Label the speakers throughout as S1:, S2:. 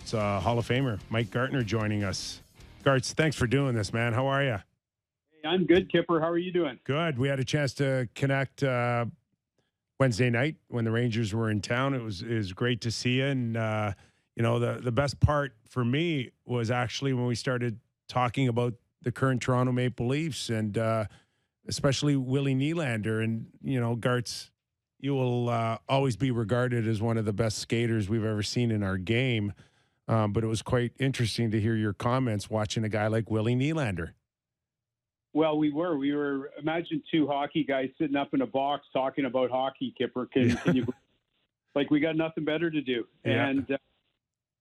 S1: It's Hall of Famer Mike Gartner joining us. Garts, thanks for doing this, man. How are you?
S2: Hey, I'm good, Kipper. How are you doing?
S1: Good. We had a chance to connect Wednesday night when the Rangers were in town. It was great to see you. And, the best part for me was actually when we started talking about the current Toronto Maple Leafs and especially Willie Nylander. And, Garts, you will always be regarded as one of the best skaters we've ever seen in our game. But it was quite interesting to hear your comments watching a guy like Willie Nylander.
S2: Well, we were, imagine two hockey guys sitting up in a box talking about hockey, Kipper. Can you, like, we got nothing better to do.
S1: Yeah.
S2: And,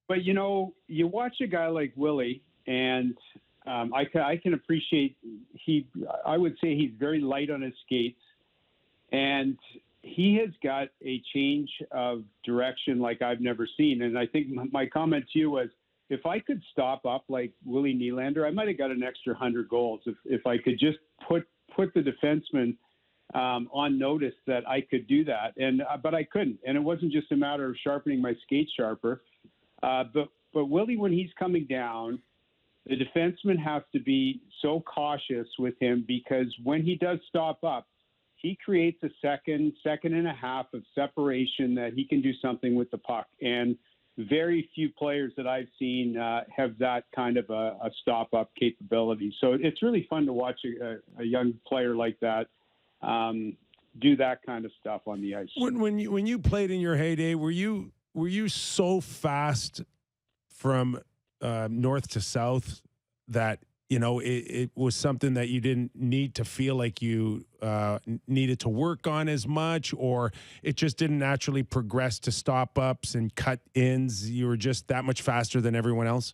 S2: but you watch a guy like Willie and I can appreciate I would say he's very light on his skates and he has got a change of direction like I've never seen. And I think my comment to you was, if I could stop up like Willie Nylander, I might have got an extra 100 goals. If I could just put the defenseman on notice that I could do that. But I couldn't. And it wasn't just a matter of sharpening my skate sharper. But Willie, when he's coming down, the defenseman has to be so cautious with him because when he does stop up, he creates a second and a half of separation that he can do something with the puck. And very few players that I've seen have that kind of a stop-up capability. So it's really fun to watch a young player like that do that kind of stuff on the ice.
S1: When you played in your heyday, were you so fast from north to south that it was something that you didn't need to feel like you needed to work on as much, or it just didn't naturally progress to stop ups and cut ins? You were just that much faster than everyone else?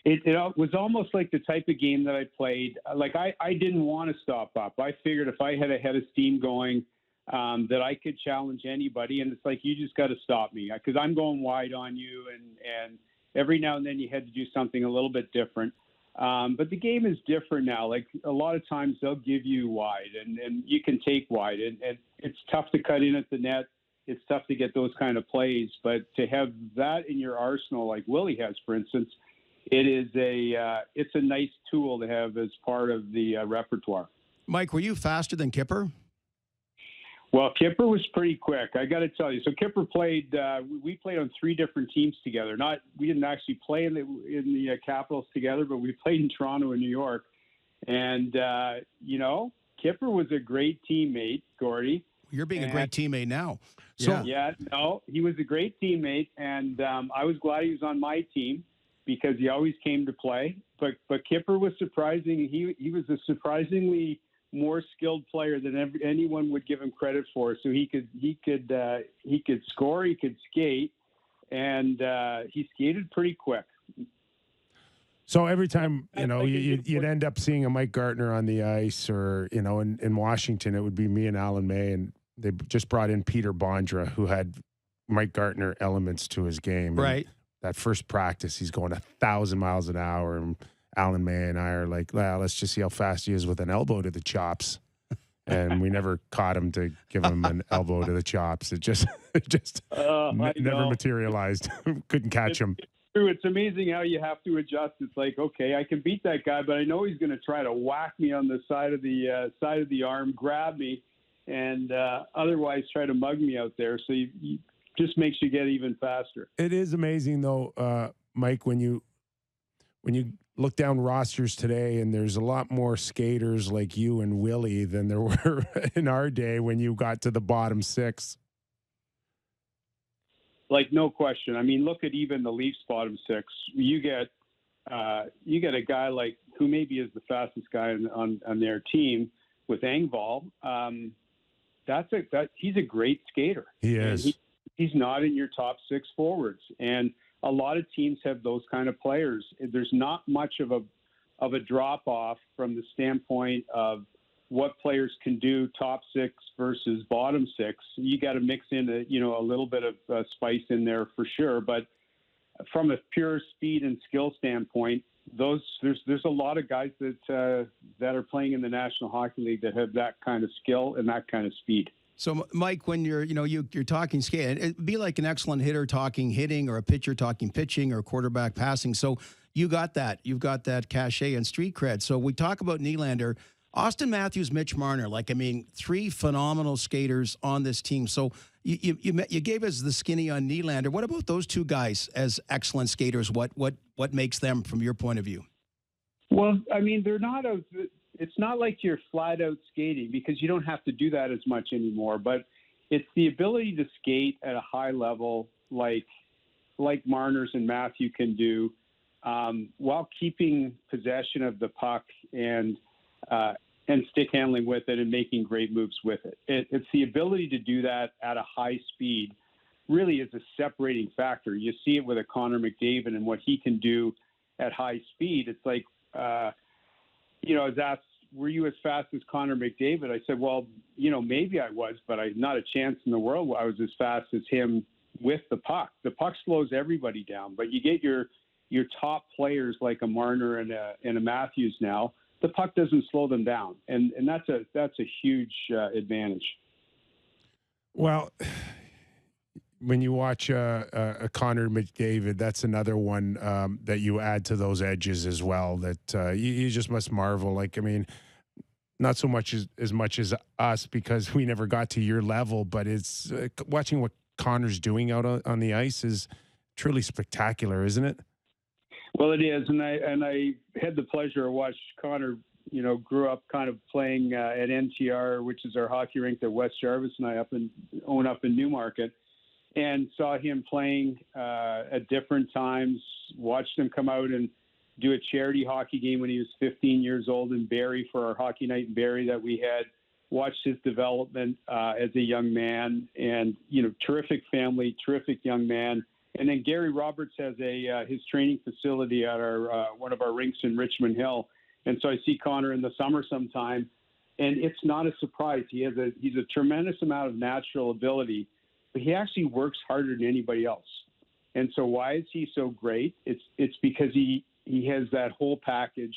S2: It was almost like the type of game that I played. Like I didn't want to stop up. I figured if I had a head of steam going, that I could challenge anybody. And it's like, you just got to stop me because I'm going wide on you. And every now and then you had to do something a little bit different. But the game is different now. Like a lot of times they'll give you wide and you can take wide and it's tough to cut in at the net. It's tough to get those kind of plays, but to have that in your arsenal, like Willie has, for instance, it's a nice tool to have as part of the repertoire.
S3: Mike, were you faster than Kipper?
S2: Well, Kipper was pretty quick, I got to tell you. So Kipper played. We played on 3 different teams together. We didn't actually play in the Capitals together, but we played in Toronto and New York. And Kipper was a great teammate, Gordy.
S3: You're being a great teammate now.
S1: So
S2: he was a great teammate, and I was glad he was on my team because he always came to play. But Kipper was surprising. He was a surprisingly more skilled player than anyone would give him credit for. So he could score, he could skate, and he skated pretty quick.
S1: So every time, you'd end up seeing a Mike Gartner on the ice or, in Washington, it would be me and Alan May, and they just brought in Peter Bondra, who had Mike Gartner elements to his game.
S3: Right.
S1: And that first practice, he's going 1,000 miles an hour, and Alan May and I are like, well, let's just see how fast he is with an elbow to the chops. And we never caught him to give him an elbow to the chops. It just never materialized. Couldn't catch him.
S2: It's true. It's amazing how you have to adjust. It's like, okay, I can beat that guy, but I know he's going to try to whack me on the side of the arm, grab me, and otherwise try to mug me out there. So you just makes you get even faster.
S1: It is amazing, though, Mike, when you look down rosters today, and there's a lot more skaters like you and Willie than there were in our day when you got to the bottom 6.
S2: Like, no question. I mean, look at even the Leafs bottom 6. You get a guy like who maybe is the fastest guy on their team with Engvall. He's a great skater.
S1: He is.
S2: He's not in your top 6 forwards, and a lot of teams have those kind of players. There's not much of a drop off from the standpoint of what players can do top 6 versus bottom 6. You got to mix in a little bit of spice in there for sure. But from a pure speed and skill standpoint, there's a lot of guys that are playing in the National Hockey League that have that kind of skill and that kind of speed.
S3: So, Mike, when you're talking skate, it'd be like an excellent hitter talking hitting, or a pitcher talking pitching, or a quarterback passing. So you got that. You've got that cachet and street cred. So we talk about Nylander, Auston Matthews, Mitch Marner. Three phenomenal skaters on this team. So you gave us the skinny on Nylander. What about those two guys as excellent skaters? What makes them from your point of view?
S2: Well, I mean, it's not like you're flat out skating, because you don't have to do that as much anymore, but it's the ability to skate at a high level like Marner's and Matthew can do, while keeping possession of the puck and stick handling with it and making great moves with it. It's the ability to do that at a high speed really is a separating factor. You see it with a Connor McDavid and what he can do at high speed. It's like, I was asked, were you as fast as Connor McDavid? I said, well, maybe I was, but not a chance in the world I was as fast as him with the puck. The puck slows everybody down, but you get your top players like a Marner and a Matthews now, the puck doesn't slow them down. And that's a huge advantage.
S1: Well, when you watch a Connor McDavid, that's another one that you add to those edges as well, that you just must marvel. Not so much as much as us, because we never got to your level, but it's watching what Connor's doing out on the ice is truly spectacular, isn't it?
S2: Well, it is, and I had the pleasure of watching Connor. Grew up kind of playing at NTR, which is our hockey rink that West Jarvis and I own up in Newmarket, and saw him playing at different times. Watched him come out and do a charity hockey game when he was 15 years old in Barrie for our hockey night in Barrie that we had. Watched his development as a young man, and terrific family, terrific young man. And then Gary Roberts has his training facility at our one of our rinks in Richmond Hill, and so I see Connor in the summer sometime, and it's not a surprise. He's a tremendous amount of natural ability, but he actually works harder than anybody else. And so why is he so great? It's because he has that whole package,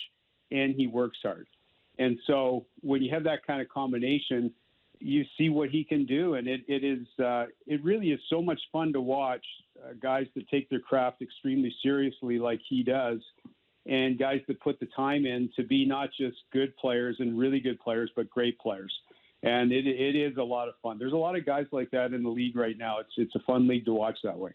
S2: and he works hard. And so when you have that kind of combination, you see what he can do, and it really is so much fun to watch guys that take their craft extremely seriously like he does, and guys that put the time in to be not just good players and really good players, but great players. And it is a lot of fun. There's a lot of guys like that in the league right now. It's a fun league to watch that way.